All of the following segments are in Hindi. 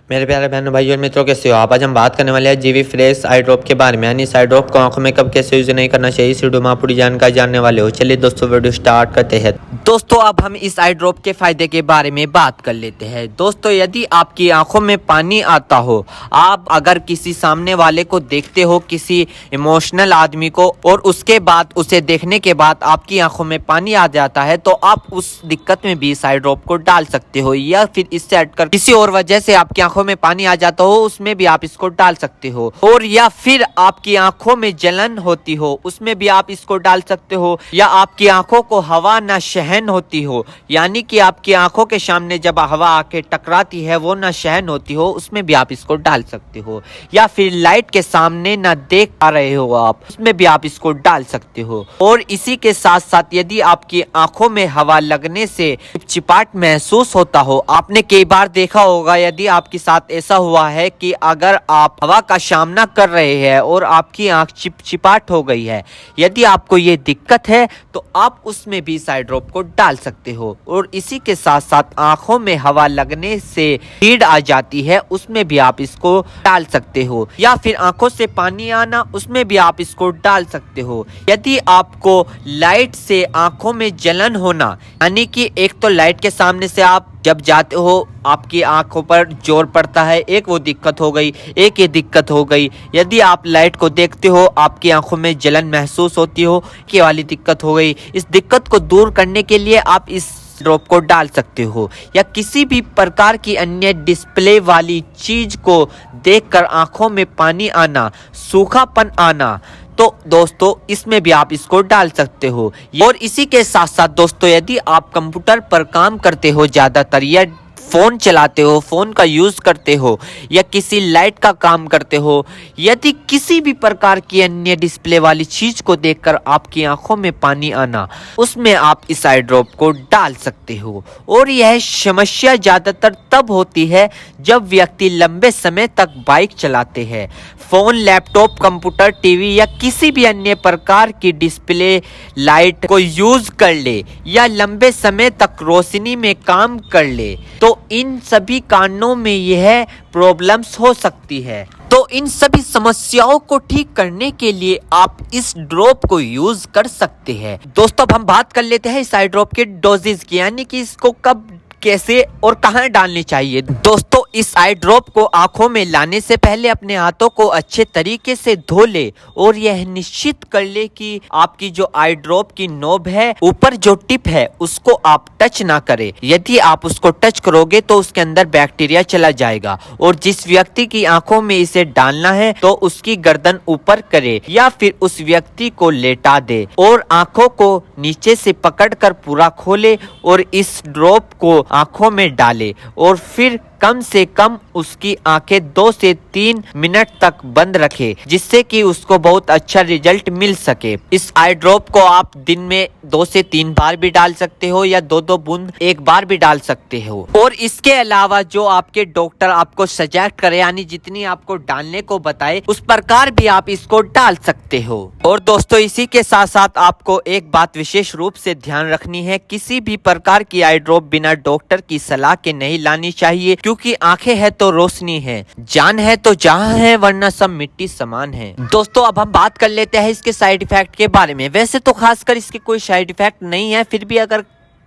मेरे प्यारे बहनों भाइयों और मित्रों, कैसे हो आप। आज हम बात करने वाले हैं जीवी फ्रेश आई ड्रॉप के बारे में, यानी इस आई ड्रॉप को आंखों में कब कैसे यूज नहीं करना चाहिए, इस वीडियो में आप पूरी जानकारी जानने वाले हो। चलिए दोस्तों वीडियो स्टार्ट करते हैं। दोस्तों अब हम इस आई ड्रॉप के फायदे के बारे में बात कर लेते हैं। दोस्तों यदि आपकी आंखों में पानी आता हो, आप अगर किसी सामने वाले को देखते हो, किसी इमोशनल आदमी को, और उसके बाद उसे देखने के बाद आपकी आंखों में पानी आ जाता है, तो आप उस दिक्कत में भी इस आई ड्रॉप को डाल सकते हो। या फिर इससे हटकर किसी और वजह से आपकी आंखों में पानी आ जाता हो, उसमें भी आप इसको डाल सकते हो। और या फिर आपकी आंखों में जलन होती हो, उसमें भी आप इसको डाल सकते हो। या आपकी आंखों को हवा न सहन होती हो, यानी कि आपकी आंखों के सामने जब हवा आके टकराती है वो न सहन होती हो, उसमें भी आप इसको डाल सकते हो। या फिर लाइट के सामने न देख पा रहे हो आप, उसमें भी आप इसको डाल सकते हो। और इसी के साथ साथ यदि आपकी आंखों में हवा लगने से चिपचिपाहट महसूस होता हो, आपने कई बार देखा होगा, यदि आपके साथ ऐसा हुआ है कि अगर आप हवा का सामना कर रहे हैं और आपकी आंख चिपचिपाहट हो गई है, यदि आपको ये दिक्कत है तो आप उसमें भी इस आई ड्रॉप को डाल सकते हो। और इसी के साथ साथ आंखों में हवा लगने से हीट आ जाती है, उसमें भी आप इसको डाल सकते हो। या फिर आंखों से पानी आना, उसमें भी आप इसको डाल सकते हो। यदि आपको लाइट से आंखों में जलन होना, यानी कि एक तो लाइट के सामने से आप जब जाते हो आपकी आंखों पर जोर पड़ता है, एक वो दिक्कत हो गई, एक ये दिक्कत हो गई। यदि आप लाइट को देखते हो, आपकी आंखों में जलन महसूस होती हो, ये वाली दिक्कत हो गई। इस दिक्कत को दूर करने के लिए आप इस ड्रॉप को डाल सकते हो। या किसी भी प्रकार की अन्य डिस्प्ले वाली चीज को देखकर आंखों में पानी आना, सूखापन आना, तो दोस्तों इसमें भी आप इसको डाल सकते हो। और इसी के साथ साथ दोस्तों यदि आप कंप्यूटर पर काम करते हो ज्यादातर, या फोन चलाते हो, फोन का यूज करते हो, या किसी लाइट का काम करते हो, यदि किसी भी प्रकार की अन्य डिस्प्ले वाली चीज को देखकर आपकी आंखों में पानी आना, उसमें आप इस आई ड्रॉप को डाल सकते हो। और यह समस्या ज्यादातर तब होती है जब व्यक्ति लंबे समय तक बाइक चलाते हैं, फोन, लैपटॉप, कंप्यूटर, टीवी या किसी भी अन्य प्रकार की डिस्प्ले लाइट को यूज कर ले, या लंबे समय तक रोशनी में काम कर ले, तो इन सभी कारणों में यह प्रॉब्लम्स हो सकती है। तो इन सभी समस्याओं को ठीक करने के लिए आप इस ड्रॉप को यूज कर सकते हैं। दोस्तों अब हम बात कर लेते हैं इस आई ड्रॉप के डोजेज की, यानी कि इसको कब, कैसे और कहां डालनी चाहिए। दोस्तों इस आई ड्रॉप को आंखों में लाने से पहले अपने हाथों को अच्छे तरीके से धो ले और यह निश्चित कर ले कि आपकी जो आई ड्रॉप की नोब है, ऊपर जो टिप है, उसको आप टच ना करें। यदि आप उसको टच करोगे तो उसके अंदर बैक्टीरिया चला जाएगा। और जिस व्यक्ति की आंखों में इसे डालना है तो उसकी गर्दन ऊपर करे या फिर उस व्यक्ति को लेटा दे और आंखों को नीचे से पकड़कर पूरा खोले और इस ड्रॉप को आंखों में डाले और फिर कम से कम उसकी आंखें 2 से 3 मिनट तक बंद रखे, जिससे कि उसको बहुत अच्छा रिजल्ट मिल सके। इस आई ड्रॉप को आप दिन में 2 से 3 बार भी डाल सकते हो, या 2-2 बूंद एक बार भी डाल सकते हो। और इसके अलावा जो आपके डॉक्टर आपको सजेस्ट करे, यानी जितनी आपको डालने को बताए, उस प्रकार भी आप इसको डाल सकते हो। और दोस्तों इसी के साथ साथ आपको एक बात विशेष रूप से ध्यान रखनी है, किसी भी प्रकार की आई ड्रॉप बिना डॉक्टर की सलाह के नहीं लानी चाहिए, क्योंकि आंखें है तो रोशनी है, जान है तो जहां है, वरना सब मिट्टी समान है। दोस्तों अब हम बात कर लेते हैं इसके साइड इफेक्ट के बारे में। वैसे तो खासकर इसके कोई साइड इफेक्ट नहीं है, फिर भी अगर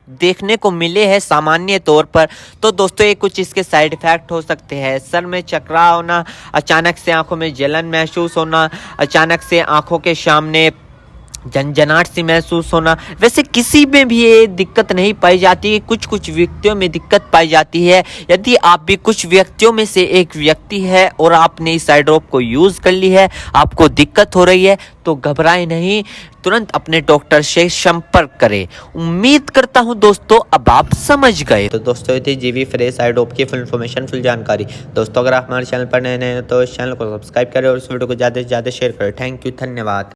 देखने को मिले हैं सामान्य तौर पर, तो दोस्तों ये कुछ इसके साइड इफेक्ट हो सकते हैं। सर में चकरा होना, अचानक से आंखों में जलन महसूस होना, अचानक से आंखों के सामने झंझनाहट सी महसूस होना। वैसे किसी में भी ये दिक्कत नहीं पाई जाती, कुछ कुछ व्यक्तियों में दिक्कत पाई जाती है। यदि आप भी कुछ व्यक्तियों में से एक व्यक्ति है और आपने इस आई ड्रॉप को यूज कर ली है, आपको दिक्कत हो रही है, तो घबराएं नहीं, तुरंत अपने डॉक्टर से संपर्क करें। उम्मीद करता हूं दोस्तों अब आप समझ गए। तो दोस्तों ये थी जीवी फ्रेश आई ड्रॉप की फुल इन्फॉर्मेशन, फुल जानकारी। दोस्तों अगर आप हमारे चैनल पर नए हैं तो इस चैनल को सब्सक्राइब करें और इस वीडियो को ज़्यादा से ज़्यादा शेयर करें। थैंक यू, धन्यवाद।